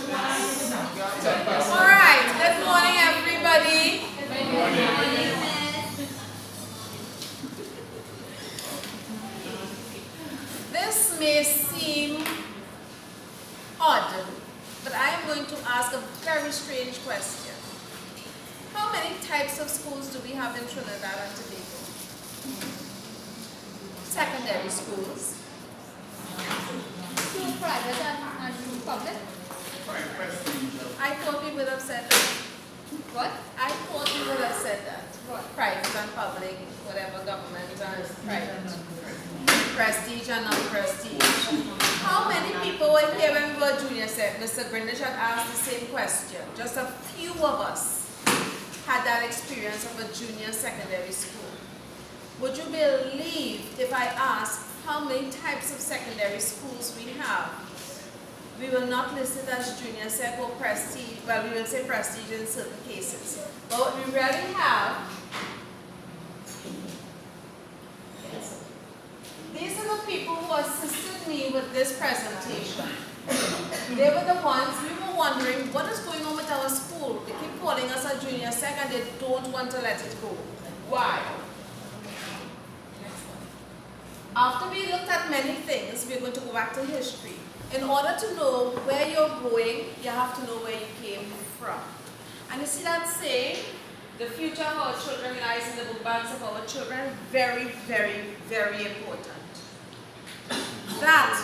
Alright, good morning everybody. Good morning. This may seem odd, but I am going to ask a very strange question. How many types of schools do we have in Trinidad and Tobago? Secondary schools. Two private and two public. I thought we would have said that. What? I thought we would have said that. What? Private and public, whatever government and private. Prestige and non-prestige. How many people were here when we were junior sec? Mr. Greenwich had asked the same question. Just a few of us had that experience of a junior secondary school. Would you believe if I asked how many types of secondary schools we have? We will not list it as junior sec or prestige. Well, we will say prestige in certain cases. But what we really have, these are the people who assisted me with this presentation. They were the ones, we were wondering what is going on with our school. They keep calling us a junior sec and they don't want to let it go. Why? After we looked at many things, we're going to go back to history. In order to know where you're going, you have to know where you came from. And you see that saying, the future of our children lies in the book bags of our children. Very, very, very important. That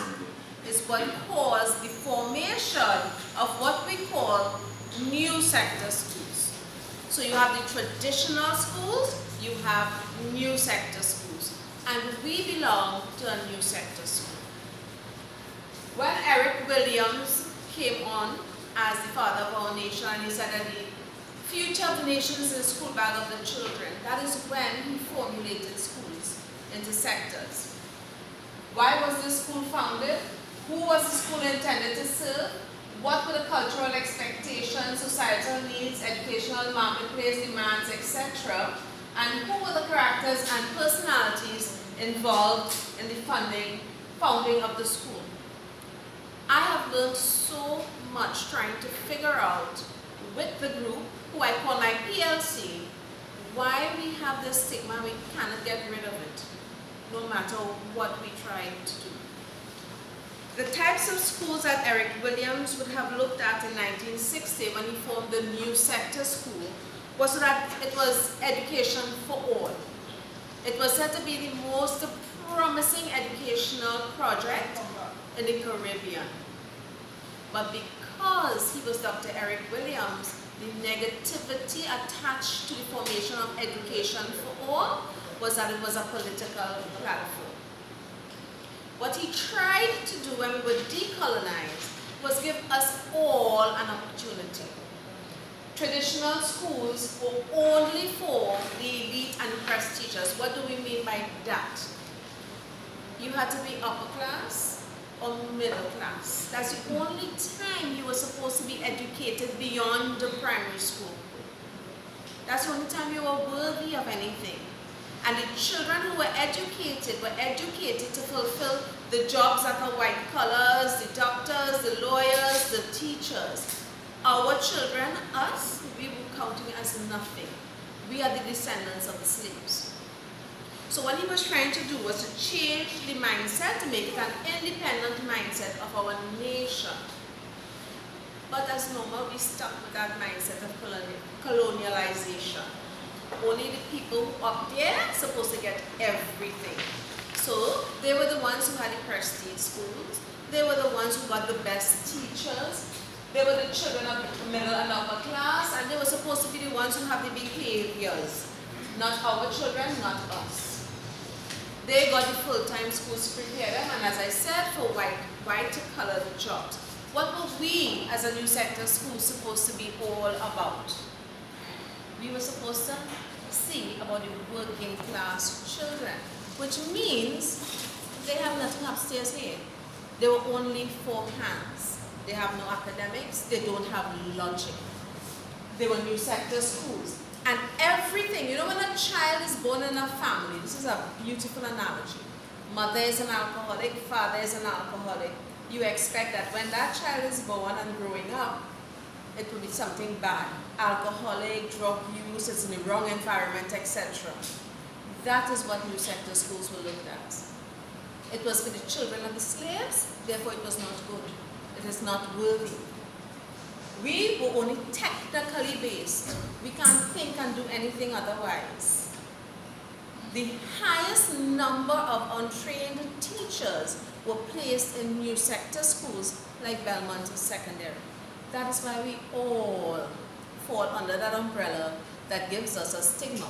is what caused the formation of what we call new sector schools. So you have the traditional schools, you have new sector schools. And we belong to a new sector school. When Eric Williams came on as the father of our nation, and he said that the future of the nation is in the school bag of the children, that is when he formulated schools into sectors. Why was this school founded? Who was the school intended to serve? What were the cultural expectations, societal needs, educational marketplace demands, etc.? And who were the characters and personalities involved in the founding of the school? I have learned so much trying to figure out with the group, who I call my PLC, why we have this stigma. We cannot get rid of it, no matter what we try to do. The types of schools that Eric Williams would have looked at in 1960 when he formed the new sector school was that it was education for all. It was said to be the most promising educational project in the Caribbean. But because he was Dr. Eric Williams, the negativity attached to the formation of education for all was that it was a political platform. What he tried to do when we were decolonized was give us all an opportunity. Traditional schools were only for the elite and prestigious. What do we mean by that? You had to be upper class or middle class. That's the only time you were supposed to be educated beyond the primary school. That's the only time you were worthy of anything. And the children who were educated to fulfill the jobs that are white collars, the doctors, the lawyers, the teachers. Our children, us, we were counting as nothing. We are the descendants of the slaves. So what he was trying to do was to change the mindset, to make it an independent mindset of our nation. But as normal, we stuck with that mindset of colonialization. Only the people up there supposed to get everything. So they were the ones who had the prestige schools. They were the ones who got the best teachers. They were the children of the middle and upper class, and they were supposed to be the ones who have the behaviors. Not our children, not us. They got the full-time schools to prepare them, and as I said, for white-collar jobs. What were we, as a new sector school, supposed to be all about? We were supposed to see about the working class children, which means they have nothing upstairs here. They were only 4 hands. They have no academics, they don't have logic. They were new sector schools. And everything, you know, when a child is born in a family, this is a beautiful analogy. Mother is an alcoholic, father is an alcoholic, you expect that when that child is born and growing up, it will be something bad. Alcoholic, drug use, it's in the wrong environment, etc. That is what new sector schools were looked at. It was for the children of the slaves, therefore it was not good. It is not worthy. We were only technically based. We can't think and do anything otherwise. The highest number of untrained teachers were placed in new sector schools like Belmont Secondary. That is why we all fall under that umbrella that gives us a stigma.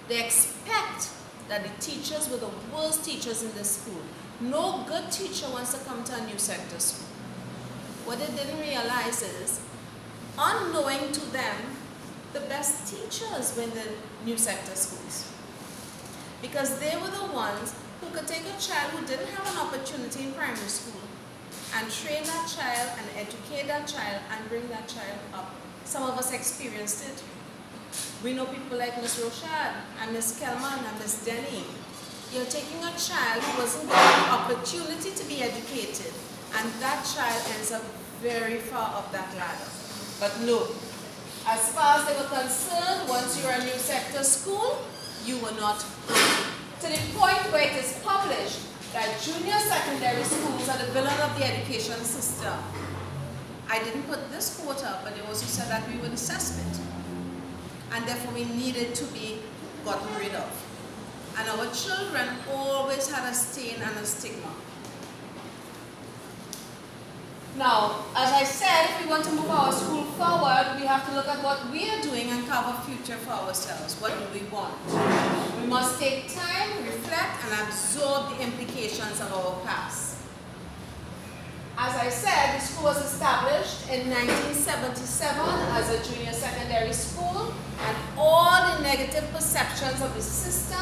They expect that the teachers were the worst teachers in the school. No good teacher wants to come to a new sector school. What they didn't realize is, unknowing to them, the best teachers were in the new sector schools. Because they were the ones who could take a child who didn't have an opportunity in primary school and train that child and educate that child and bring that child up. Some of us experienced it. We know people like Miss Rochad and Miss Kelman and Miss Denny. You're taking a child who wasn't given the opportunity to be educated, and that child ends up very far up that ladder. But no, as far as they were concerned, once you're a new sector school, you were not good. To the point where it is published that junior secondary schools are the villain of the education system. I didn't put this quote up, but they also said that we were the cesspit, and therefore we needed to be gotten rid of. And our children always had a stain and a stigma. Now, as I said, if we want to move our school forward, we have to look at what we are doing and carve a future for ourselves. What do we want? We must take time, reflect, and absorb the implications of our past. As I said, the school was established in 1977 as a junior secondary school, and all the negative perceptions of the system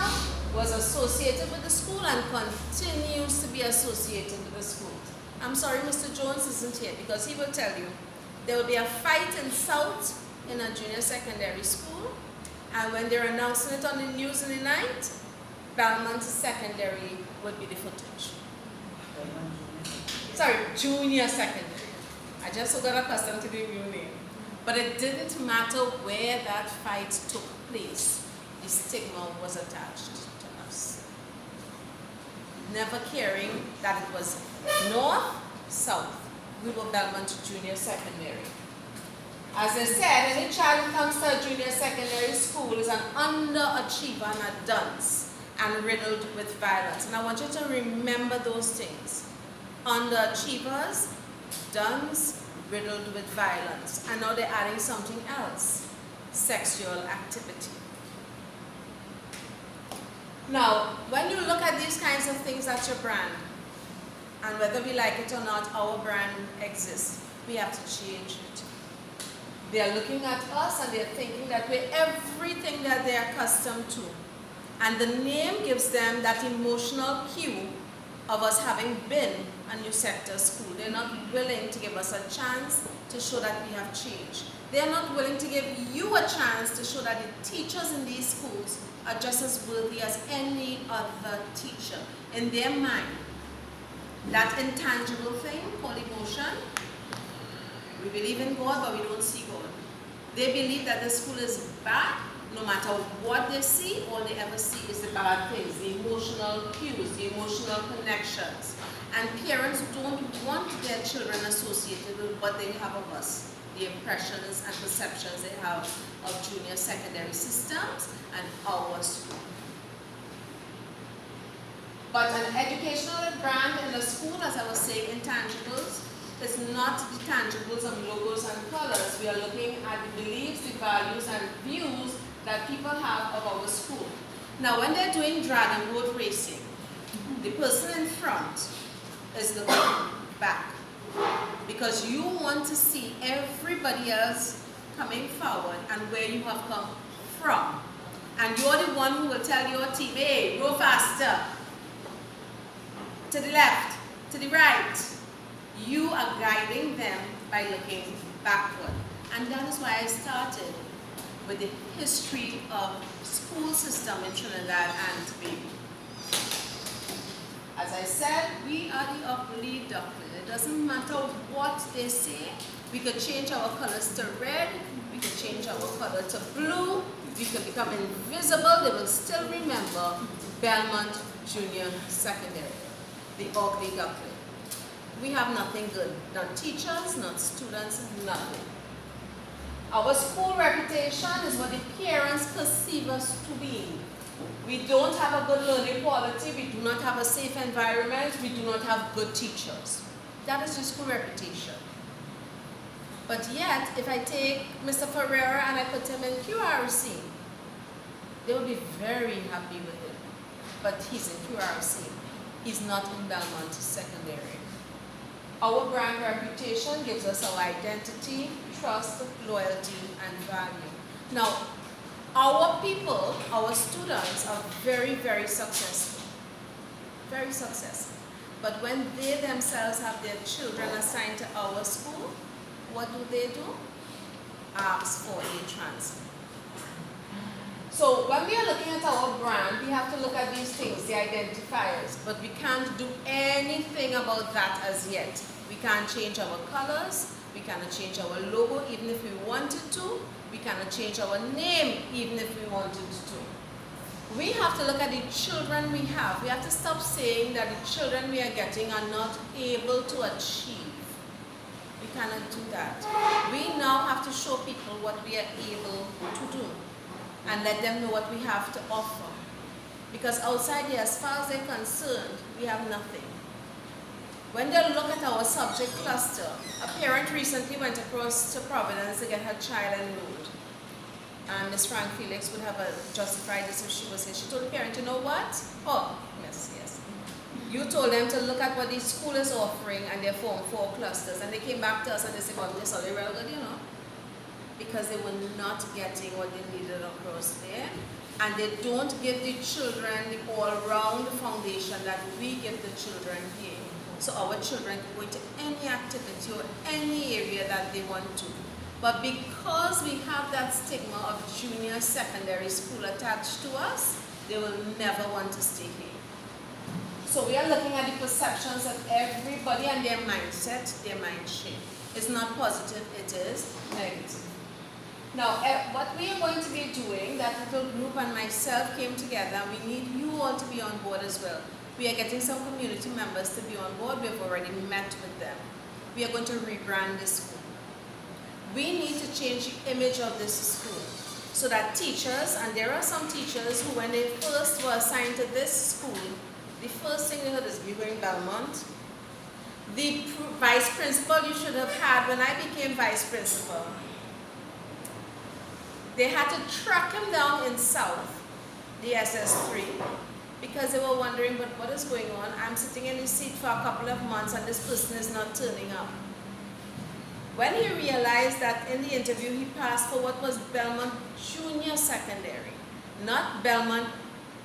was associated with the school and continues to be associated with the school. I'm sorry Mr. Jones isn't here, because he will tell you there will be a fight in South in a junior secondary school, and when they're announcing it on the news in the night, Belmont Secondary would be the footage. Sorry, junior secondary. I just got accustomed to the new name. But it didn't matter where that fight took place. The stigma was attached to us. Never caring that it was north, south. We were Belmont Junior Secondary. As I said, any child who comes to a junior secondary school is an underachiever and a dunce and riddled with violence. And I want you to remember those things. Underachievers, dunce, riddled with violence. And now they're adding something else, sexual activity. Now, when you look at these kinds of things, that's your brand. And whether we like it or not, our brand exists. We have to change it. They are looking at us and they're thinking that we're everything that they're accustomed to. And the name gives them that emotional cue of us having been a new sector school. They're not willing to give us a chance to show that we have changed. They're not willing to give you a chance to show that the teachers in these schools are just as worthy as any other teacher. In their mind, that intangible thing called emotion, we believe in God, but we don't see God. They believe that the school is bad. No matter what they see, all they ever see is the bad things, the emotional cues, the emotional connections. And parents don't want their children associated with what they have of us, the impressions and perceptions they have of junior secondary systems and our school. But an educational brand in the school, as I was saying, intangibles, is not the tangibles of logos and colors. We are looking at the beliefs, the values, and views that people have of our school. Now, when they're doing dragon boat racing, the person in front is looking back, because you want to see everybody else coming forward and where you have come from. And you're the one who will tell your team, hey, go faster, to the left, to the right. You are guiding them by looking backward. And that is why I started with the history of school system in Trinidad and Tobago. As I I said, we are the ugly duckling. It doesn't matter what they say. We could change our colors to red. We could change our color to blue. We could become invisible. They will still remember Belmont Junior Secondary, the ugly duckling. We have nothing good. Not teachers, not students, nothing. Our school reputation is what the parents perceive us to be. We don't have a good learning quality. We do not have a safe environment. We do not have good teachers. That is the school reputation. But yet, if I take Mr. Ferreira and I put him in QRC, they will be very happy with him. But he's in QRC. He's not in Belmont Secondary. Our brand reputation gives us our identity, trust, loyalty, and value. Now, our people, our students are very, very successful. Very successful. But when they themselves have their children assigned to our school, what do? Ask for a transfer. So when we are looking at our brand, we have to look at these things, the identifiers, but we can't do anything about that as yet. We can't change our colors, we cannot change our logo even if we wanted to, we cannot change our name even if we wanted to. We have to look at the children we have. We have to stop saying that the children we are getting are not able to achieve. We cannot do that. We now have to show people what we are able to do and let them know what we have to offer. Because outside here, as far as they're concerned, we have nothing. When they look at our subject cluster, a parent recently went across to Providence to get her child enrolled. And Ms. Frank Felix would have justified this if she was here. She told the parent, you know what? Oh, yes. You told them to look at what the school is offering and they formed 4 clusters. And they came back to us and they said, well, this is really good, you know. Because they were not getting what they needed across there. And they don't give the children the all-round foundation that we give the children here. So our children can go into any activity or any area that they want to. But because we have that stigma of junior secondary school attached to us, they will never want to stay here. So we are looking at the perceptions of everybody and their mindset, their mind shape. It's not positive, it is negative. Now, what we are going to be doing, that little group and myself came together, we need you all to be on board as well. We are getting some community members to be on board. We've already met with them. We are going to rebrand this school. We need to change the image of this school so that teachers, and there are some teachers who when they first were assigned to this school, the first thing they heard is, you're going Belmont. The vice principal you should have had when I became vice principal, they had to track him down in South, the SS3, because they were wondering, but what is going on? I'm sitting in his seat for a couple of months and this person is not turning up. When he realized that in the interview he passed for what was Belmont Junior Secondary, not Belmont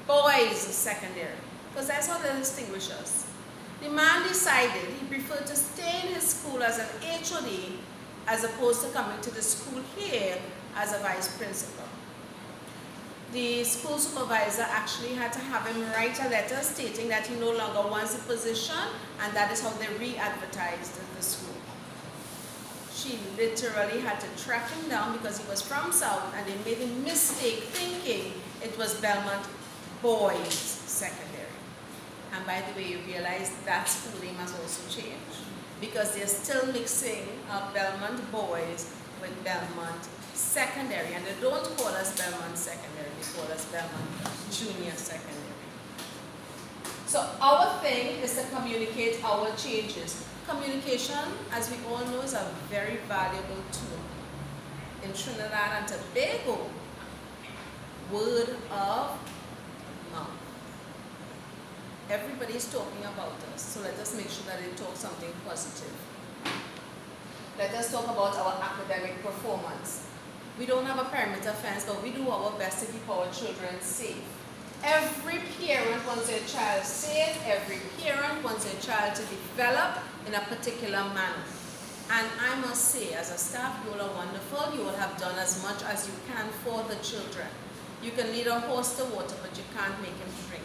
Boys Secondary, because that's how they distinguish us. The man decided he preferred to stay in his school as an HOD as opposed to coming to the school here as a vice principal. The school supervisor actually had to have him write a letter stating that he no longer wants the position, and that is how they re-advertised the school. She literally had to track him down because he was from South and they made a mistake thinking it was Belmont Boys Secondary. And by the way, you realize that school name has also changed because they're still mixing up Belmont Boys with Belmont Secondary, and they don't call us Belmont Secondary, they call us Belmont Junior Secondary. So our thing is to communicate our changes. Communication, as we all know, is a very valuable tool. In Trinidad and Tobago, word of mouth. Everybody is talking about us, so let us make sure that they talk something positive. Let us talk about our academic performance. We don't have a perimeter fence, but we do our best to keep our children safe. Every parent wants their child safe. Every parent wants their child to develop in a particular manner. And I must say, as a staff, you all are wonderful. You all have done as much as you can for the children. You can lead a horse to water, but you can't make him drink.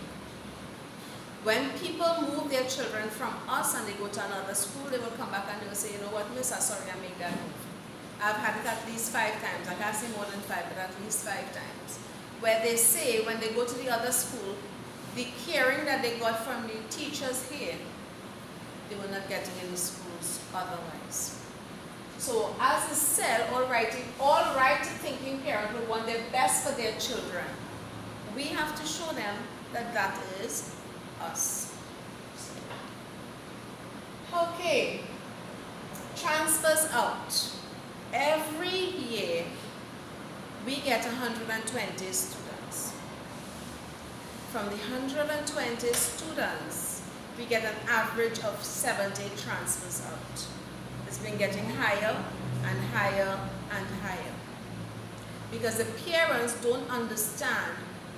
When people move their children from us and they go to another school, they will come back and they will say, you know what, miss, I'm sorry I made that move. I've had it at least 5 times. I can't say more than 5, but at least 5 times. Where they say when they go to the other school, the caring that they got from the teachers here, they were not getting in the schools otherwise. So as is said, all right thinking parents will want their best for their children. We have to show them that that is us. Okay, transfers out. Every year we get 120 students. From the 120 students, we get an average of 70 transfers out. It's been getting higher and higher and higher. Because the parents don't understand,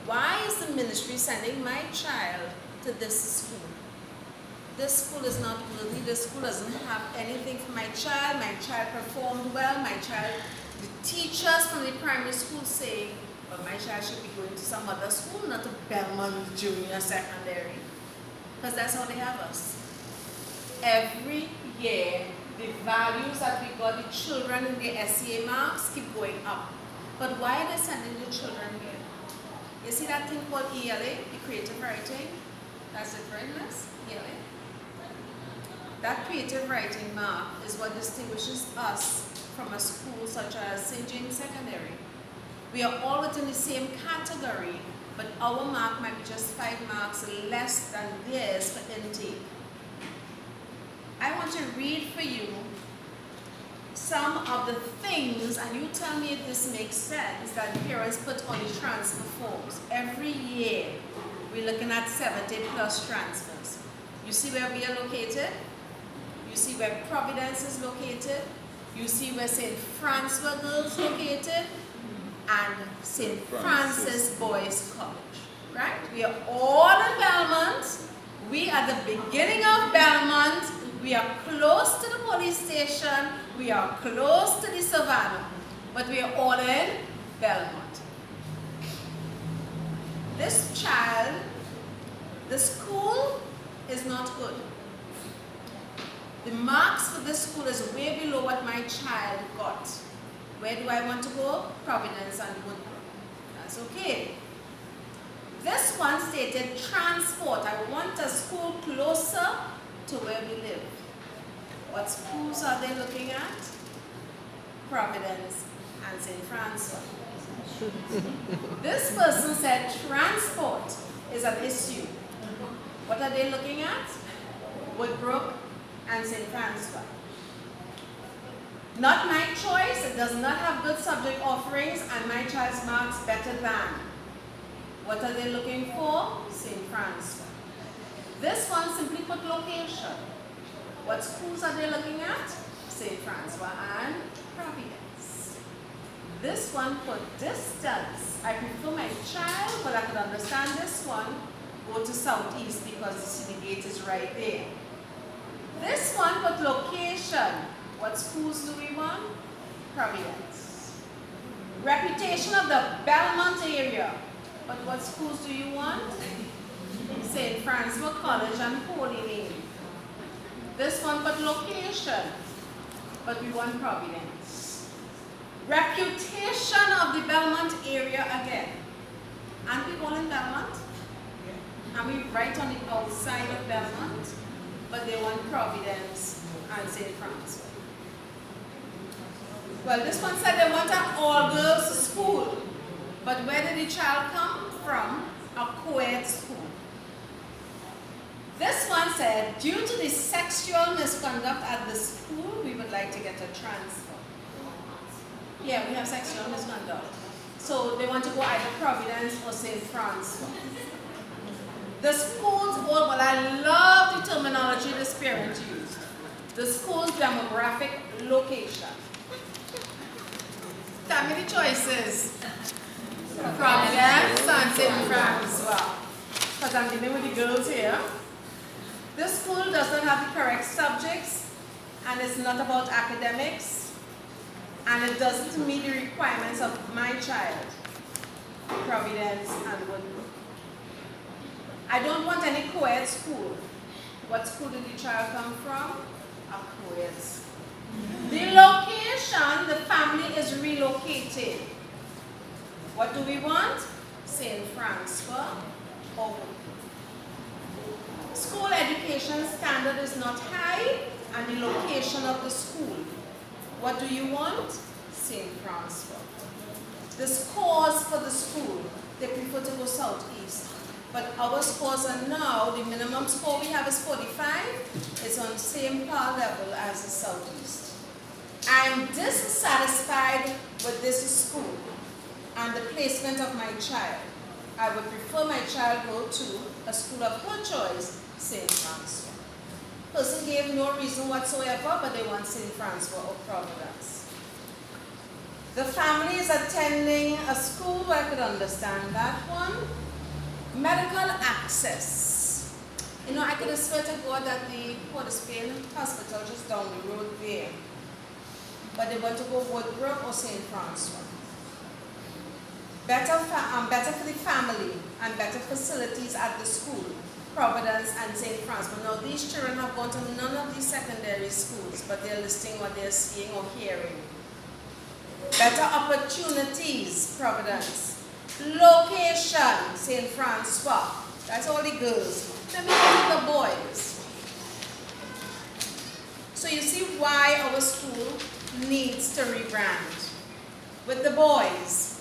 why is the ministry sending my child to this school? This school is not worthy, this school doesn't have anything for my child performed well, the teachers from the primary school say, well, my child should be going to some other school, not to Belmont Junior Secondary. Because that's how they have us. Every year, the values that we got, the children in the SEA marks keep going up. But why are they sending the children here? You see that thing called ELA, the creative writing? That's it, right, Miss? ELA. That creative writing mark is what distinguishes us from a school such as St. James Secondary. We are all within the same category, but our mark might be just 5 marks less than theirs for intake. I want to read for you some of the things, and you tell me if this makes sense, that parents put on the transfer forms. Every year, we're looking at 70 plus transfers. You see where we are located? You see where Providence is located? You see where St. Francois Girls located? And St. Francis Boys College, right? We are all in Belmont. We are at the beginning of Belmont. We are close to the police station. We are close to the Savannah. But we are all in Belmont. This child, the school is not good. The marks for this school is way below what my child got. Where do I want to go? Providence and Woodbrook. That's okay. This one stated transport. I want a school closer to where we live. What schools are they looking at? Providence and St. Francois. This person said transport is an issue. What are they looking at? Woodbrook and St. Francois. Not my choice. It does not have good subject offerings and my child's marks better than. What are they looking for? St. Francois. This one simply put location. What schools are they looking at? St. Francois and Providence. This one put distance. I prefer my child, but I could understand this one. Go to Southeast because the city gate is right there. This one put location. What schools do we want? Providence. Reputation of the Belmont area. But what schools do you want? St. Francois College and Holy Name. This one put location. But we want Providence. Reputation of the Belmont area again. Aren't we all in Belmont? And we right on the outside of Belmont, but they want Providence and St. Francois. Well, this one said they want an all-girls school, but where did the child come from? A co-ed school. This one said, due to the sexual misconduct at the school, we would like to get a transfer. Yeah, we have sexual misconduct. So they want to go either Providence or St. Francois. The school's, well, I love the terminology this parent used. The school's demographic location. Tell me the choices. Providence and St. Francois. Because I'm dealing with the girls here. This school does not have the correct subjects, and it's not about academics, and it doesn't meet the requirements of my child, Providence and Woodbrook. I don't want any co-ed school. What school did the child come from? A co-ed school. The location, the family is relocated. What do we want? St. Francois or Woodbrook. School education standard is not high, and the location of the school. What do you want? St. Francois. The scores for the school, they prefer to go southeast. But our scores are now, the minimum score we have is 45. It's on the same par level as the southeast. I'm dissatisfied with this school and the placement of my child. I would prefer my child go to a school of her choice, St. Francois. Person gave no reason whatsoever, but they want St. Francois or Providence. The family is attending a school, I could understand that one. Medical access. You know, I could have swear to God that the Port of Spain hospital just down the road there. But they want to go Woodbrook or St. Francois. Better for the family and better facilities at the school, Providence and St. Francois. Now these children have gone to none of these secondary schools, but they're listing what they're seeing or hearing. Better opportunities, Providence. Location, St. Francois. That's all the girls. Let me look at the boys. So you see why our school needs to rebrand. With the boys,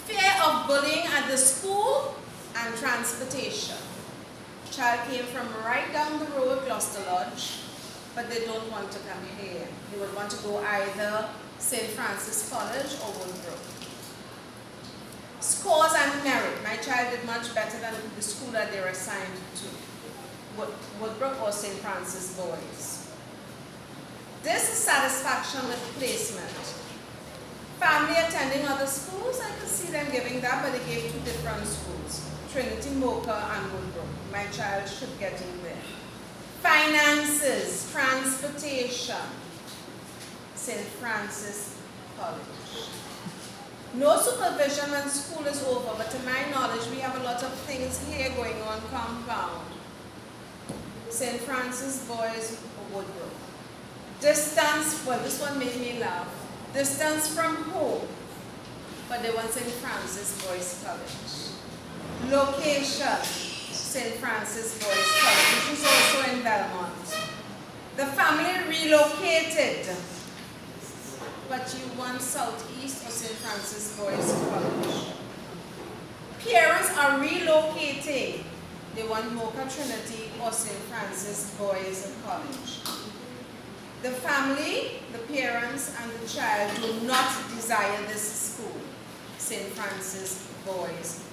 fear of bullying at the school and transportation. Child came from right down the road, Gloucester Lodge, but they don't want to come here. They would want to go either St. Francis College or Woodbrook. Scores and merit. My child did much better than the school that they were assigned to, Woodbrook or St. Francis boys. Dissatisfaction with placement. Family attending other schools, I could see them giving that, but they gave two different schools, Trinity Mocha and Woodbrook. My child should get in there. Finances, transportation, St. Francis College. No supervision when school is over, but to my knowledge, we have a lot of things here going on compound. St. Francis Boys or Woodbrook. Distance, well, this one made me laugh. Distance from home, but they want St. Francis Boys College. Location, St. Francis Boys College, which is also in Belmont. The family relocated, but you want Southeast or St. Francis Boys College. Parents are relocating. They want Mocha Trinity or St. Francis Boys College. The family, the parents, and the child do not desire this school, St. Francis Boys